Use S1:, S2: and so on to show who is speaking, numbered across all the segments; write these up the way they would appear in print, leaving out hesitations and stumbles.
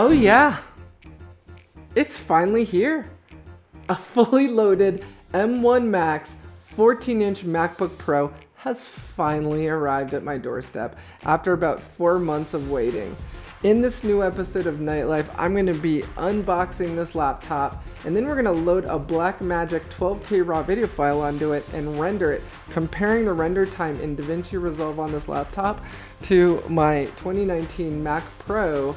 S1: Oh yeah, it's finally here. A fully loaded M1 Max 14-inch MacBook Pro has finally arrived at my doorstep after about 4 months of waiting. In this new episode of KnightLife, I'm going to be unboxing this laptop, and then we're going to load a Blackmagic 12K raw video file onto it and render it, comparing the render time in DaVinci Resolve on this laptop to my 2019 Mac Pro,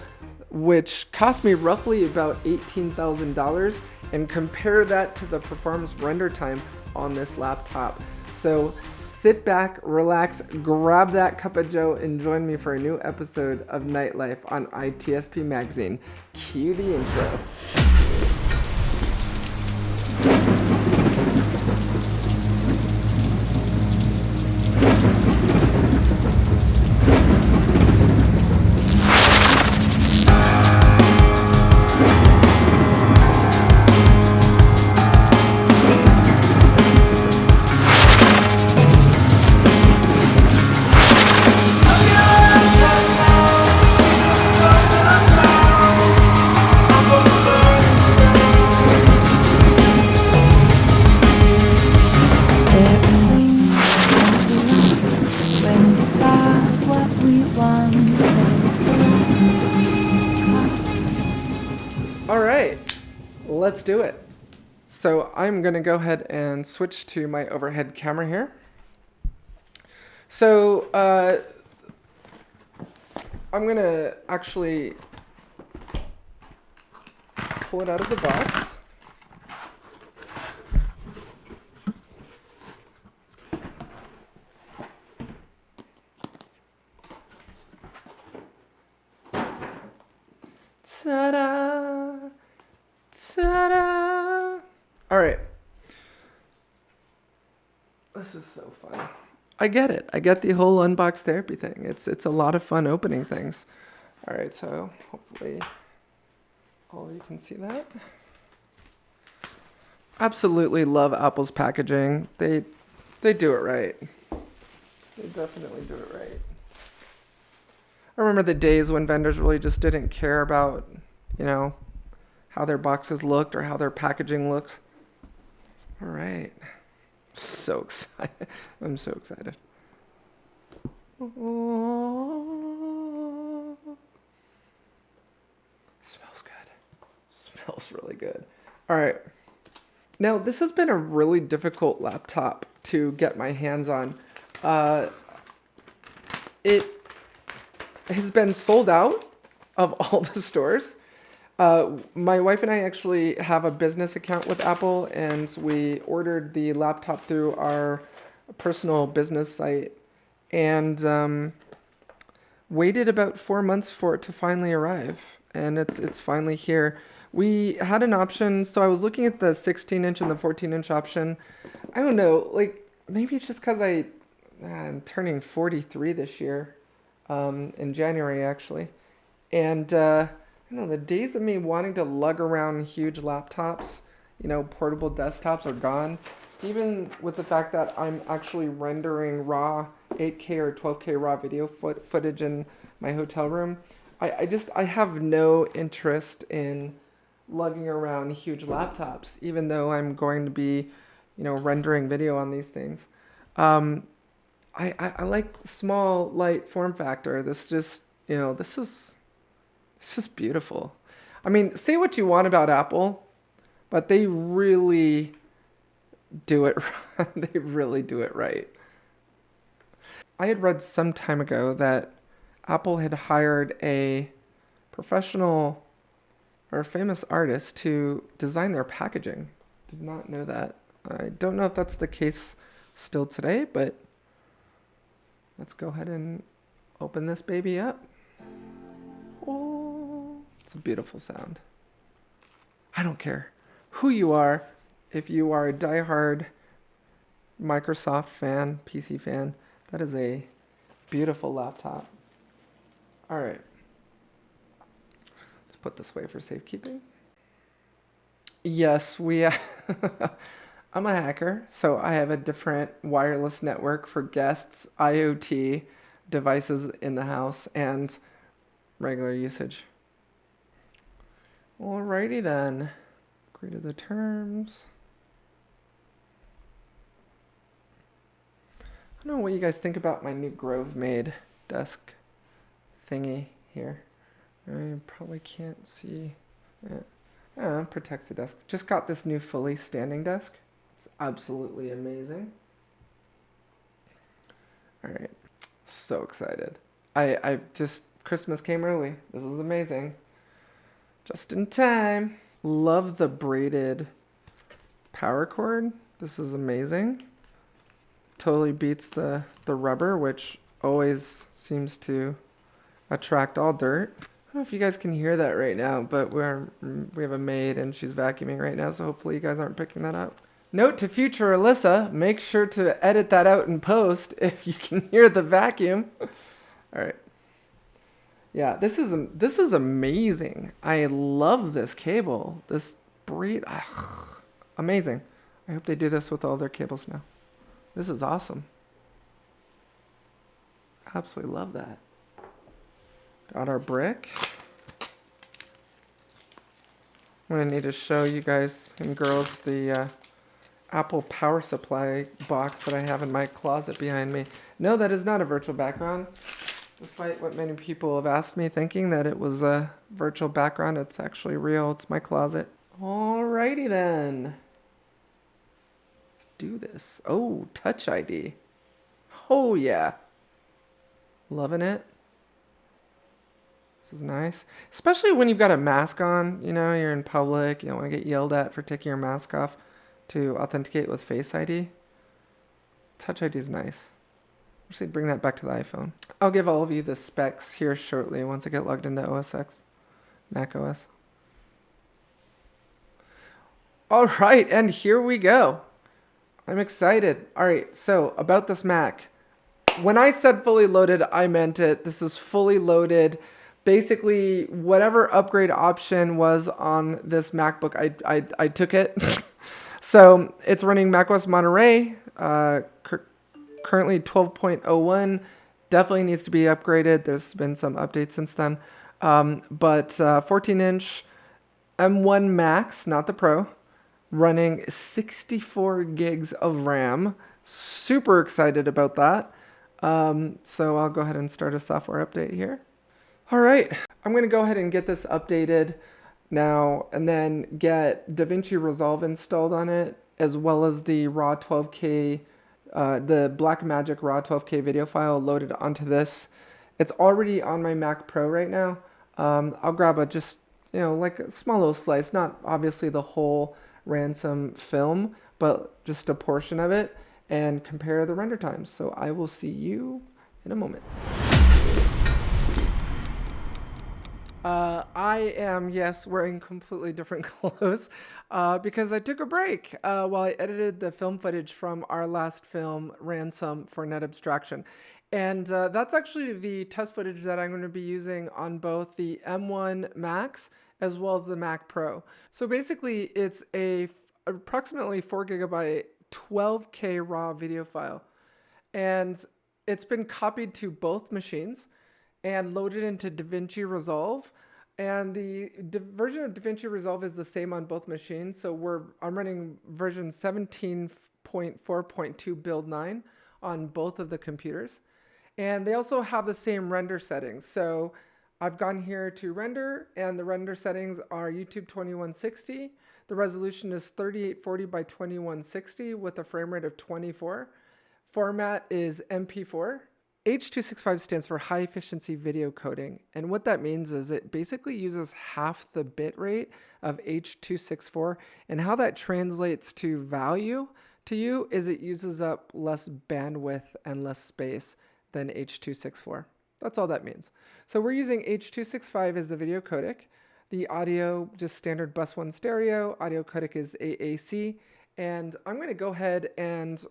S1: which cost me roughly about $18,000, and compare that to the performance render time on this laptop. So sit back, relax, grab that cup of joe, and join me for a new episode of KnightLife on ITSP Magazine. Cue the intro. All right, let's do it. So I'm gonna go ahead and switch to my overhead camera here. So I'm gonna actually pull it out of the box. Ta-da! Ta-da! All right. This is so fun. I get it. I get the whole unbox therapy thing. It's a lot of fun opening things. All right, so hopefully all of you can see that. Absolutely love Apple's packaging. They do it right. They definitely do it right. I remember the days when vendors really just didn't care about, how their boxes looked or how their packaging looks. All right. So excited. I'm so excited. Oh. Smells good. Smells really good. All right. Now, this has been a really difficult laptop to get my hands on. It has been sold out of all the stores. My wife and I actually have a business account with Apple, and we ordered the laptop through our personal business site, and waited about 4 months for it to finally arrive, and it's finally here. We had an option, so I was looking at the 16-inch and the 14-inch option. I don't know, maybe it's just because I'm turning 43 this year. In January actually, and the days of me wanting to lug around huge laptops, portable desktops are gone. Even with the fact that I'm actually rendering raw 8K or 12K raw video footage in my hotel room, I have no interest in lugging around huge laptops, even though I'm going to be, rendering video on these things. I like small, light form factor. This just, this is beautiful. I mean, say what you want about Apple, but they really do it. They really do it right. I had read some time ago that Apple had hired a professional or a famous artist to design their packaging. Did not know that. I don't know if that's the case still today, but let's go ahead and open this baby up. Oh, it's a beautiful sound. I don't care who you are. If you are a diehard Microsoft fan, PC fan, that is a beautiful laptop. All right. Let's put this away for safekeeping. Yes, I'm a hacker, so I have a different wireless network for guests, IoT devices in the house, and regular usage. Alrighty then. Agree to the terms. I don't know what you guys think about my new Grove Made desk thingy here. I probably can't see it. Protects the desk. Just got this new fully standing desk. It's absolutely amazing. Alright. So excited. I just, Christmas came early. This is amazing. Just in time. Love the braided power cord. This is amazing. Totally beats the rubber, which always seems to attract all dirt. I don't know if you guys can hear that right now, but we have a maid and she's vacuuming right now, so hopefully you guys aren't picking that up. Note to future Alissa, make sure to edit that out in post if you can hear the vacuum. All right. Yeah, this is amazing. I love this cable. This braid, amazing. I hope they do this with all their cables now. This is awesome. Absolutely love that. Got our brick. I'm gonna need to show you guys and girls the Apple power supply box that I have in my closet behind me. No, that is not a virtual background. Despite what many people have asked me thinking that it was a virtual background, it's actually real. It's my closet. Alrighty then. Let's do this. Oh, Touch ID. Oh yeah. Loving it. This is nice. Especially when you've got a mask on, you know, you're in public, you don't want to get yelled at for taking your mask off to authenticate with Face ID. Touch ID is nice. Actually, bring that back to the iPhone. I'll give all of you the specs here shortly once I get logged into OS X, Mac OS. All right, and here we go. I'm excited. All right, so about this Mac. When I said fully loaded, I meant it. This is fully loaded. Basically, whatever upgrade option was on this MacBook, I took it. So it's running macOS Monterey, currently 12.01. Definitely needs to be upgraded. There's been some updates since then. But 14-inch M1 Max, not the Pro, running 64 gigs of RAM. Super excited about that. So I'll go ahead and start a software update here. All right, I'm going to go ahead and get this updated now and then get DaVinci Resolve installed on it, as well as the raw 12K, the Blackmagic raw 12K video file loaded onto this. It's already on my Mac Pro right now. I'll grab a just, you know, like a small little slice, not obviously the whole ransom film, but just a portion of it, and compare the render times. So I will see you in a moment. I am, yes, wearing completely different clothes because I took a break while I edited the film footage from our last film, Ransom for Net Abstraction. And that's actually the test footage that I'm going to be using on both the M1 Max as well as the Mac Pro. So basically, it's a approximately 4 gigabyte 12K raw video file. And it's been copied to both machines and loaded into DaVinci Resolve. And the version of DaVinci Resolve is the same on both machines. So I'm running version 17.4.2 build 9 on both of the computers. And they also have the same render settings. So I've gone here to render, and the render settings are YouTube 2160. The resolution is 3840 by 2160 with a frame rate of 24. Format is MP4. H.265 stands for high efficiency video coding. And what that means is it basically uses half the bit rate of H.264. And how that translates to value to you is it uses up less bandwidth and less space than H.264. That's all that means. So we're using H.265 as the video codec. The audio, just standard bus 1 stereo. Audio codec is AAC. And I'm going to go ahead and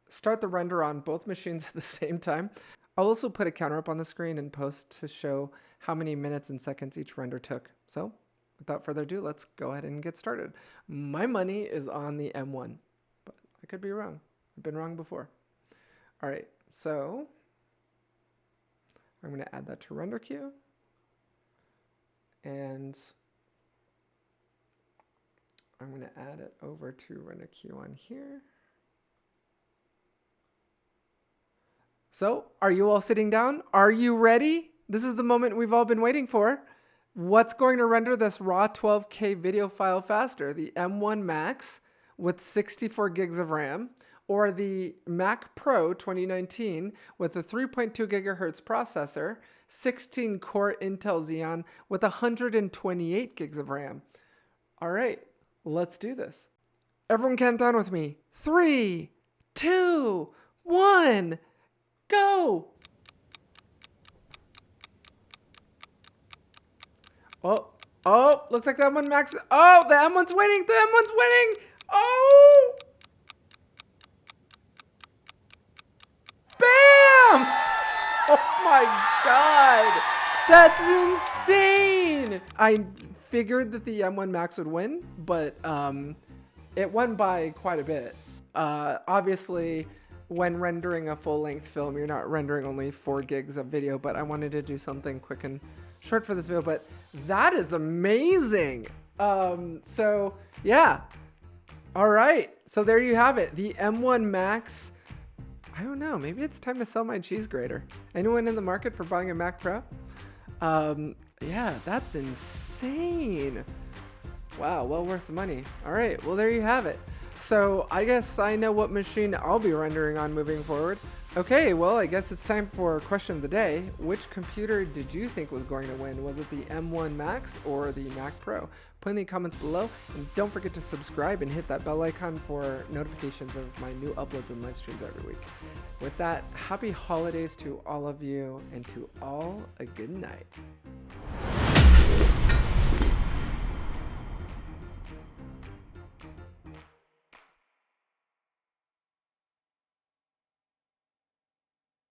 S1: start the render on both machines at the same time. I'll also put a counter up on the screen and post to show how many minutes and seconds each render took. So without further ado, let's go ahead and get started. My money is on the M1, but I could be wrong. I've been wrong before. All right, so I'm going to add that to render queue. And I'm going to add it over to run a queue on here. So, are you all sitting down? Are you ready? This is the moment we've all been waiting for. What's going to render this raw 12K video file faster? The M1 Max with 64 gigs of RAM, or the Mac Pro 2019 with a 3.2 gigahertz processor, 16 core Intel Xeon with 128 gigs of RAM? All right, let's do this. Everyone count down with me. 3, 2, 1, go! Oh, looks like the M1 Max. Oh, the M1's winning. The M1's winning. Oh! Bam! Oh my God. That's insane. I figured that the M1 Max would win, but it won by quite a bit. Obviously, when rendering a full-length film, you're not rendering only 4 gigs of video, but I wanted to do something quick and short for this video, but that is amazing. So yeah. All right. So there you have it. The M1 Max. I don't know. Maybe it's time to sell my cheese grater. Anyone in the market for buying a Mac Pro? Yeah, that's insane. Wow. Well worth the money. All right. Well, there you have it. So I guess I know what machine I'll be rendering on moving forward. Okay, well, I guess it's time for question of the day. Which computer did you think was going to win? Was it the M1 Max or the Mac Pro? Put in the comments below, and don't forget to subscribe and hit that bell icon for notifications of my new uploads and live streams every week. With that, happy holidays to all of you, and to all a good night.